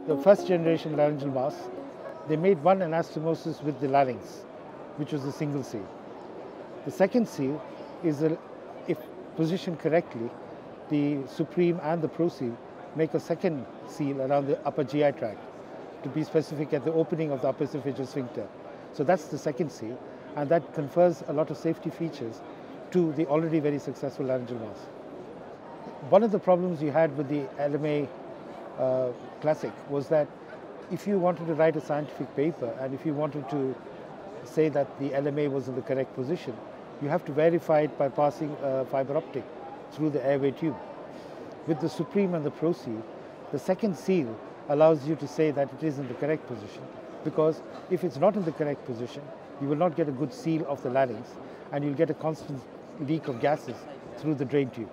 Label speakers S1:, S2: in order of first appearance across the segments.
S1: the first generation laryngeal mask, they made one anastomosis with the larynx, which was a single seal. The second seal is, if positioned correctly, the Supreme and the Pro seal make a second seal around the upper GI tract, to be specific at the opening of the upper esophageal sphincter. So that's the second seal, and that confers a lot of safety features to the already very successful laryngeal mask. One of the problems you had with the LMA Classic was that if you wanted to write a scientific paper and if you wanted to say that the LMA was in the correct position, you have to verify it by passing a fiber optic through the airway tube. With the Supreme and the Pro seal, the second seal allows you to say that it is in the correct position, because if it's not in the correct position, you will not get a good seal of the larynx and you'll get a constant leak of gases through the drain tube.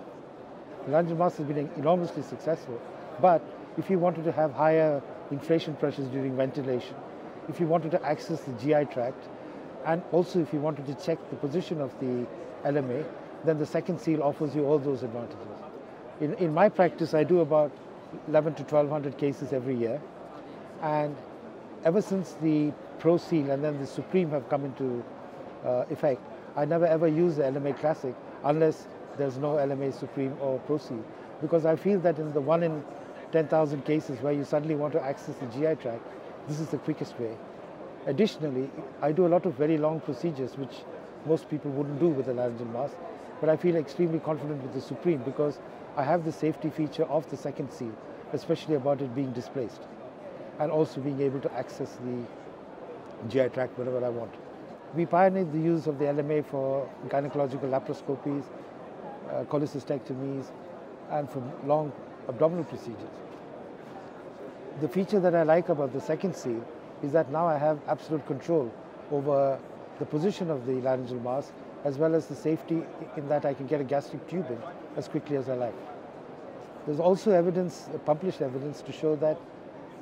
S1: The laryngeal mask has been enormously successful, but if you wanted to have higher inflation pressures during ventilation, if you wanted to access the GI tract, and also if you wanted to check the position of the LMA, then the second seal offers you all those advantages. In my practice, I do about 11 to 1200 cases every year, and ever since the Pro seal and then the Supreme have come into effect, I never ever use the LMA Classic unless there's no LMA Supreme or Pro seal, because I feel that in the 1 in 10,000 cases where you suddenly want to access the GI tract, this is the quickest way. Additionally, I do a lot of very long procedures which most people wouldn't do with a laryngeal mask, but I feel extremely confident with the Supreme because I have the safety feature of the second seal, especially about it being displaced and also being able to access the GI tract whenever I want. We pioneered the use of the LMA for gynaecological laparoscopies, cholecystectomies, and for long abdominal procedures. The feature that I like about the second seal is that now I have absolute control over the position of the laryngeal mask, as well as the safety in that I can get a gastric tube in as quickly as I like. There's also evidence, published evidence, to show that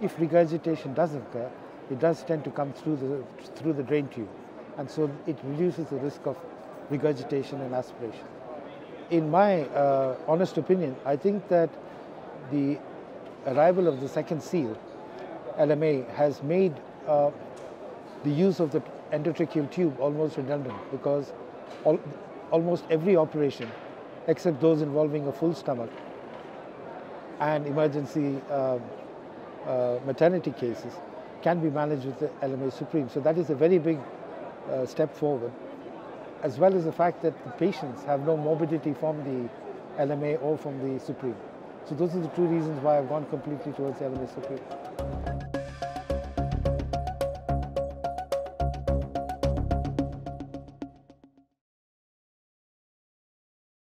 S1: if regurgitation does occur, it does tend to come through the drain tube, and so it reduces the risk of regurgitation and aspiration. In my honest opinion, I think that the arrival of the second seal, LMA, has made the use of the endotracheal tube almost redundant, because almost every operation, except those involving a full stomach and emergency maternity cases, can be managed with the LMA Supreme. So that is a very big step forward, as well as the fact that the patients have no morbidity from the LMA or from the Supreme. So those are the two reasons why I've gone completely towards the LMA Supreme.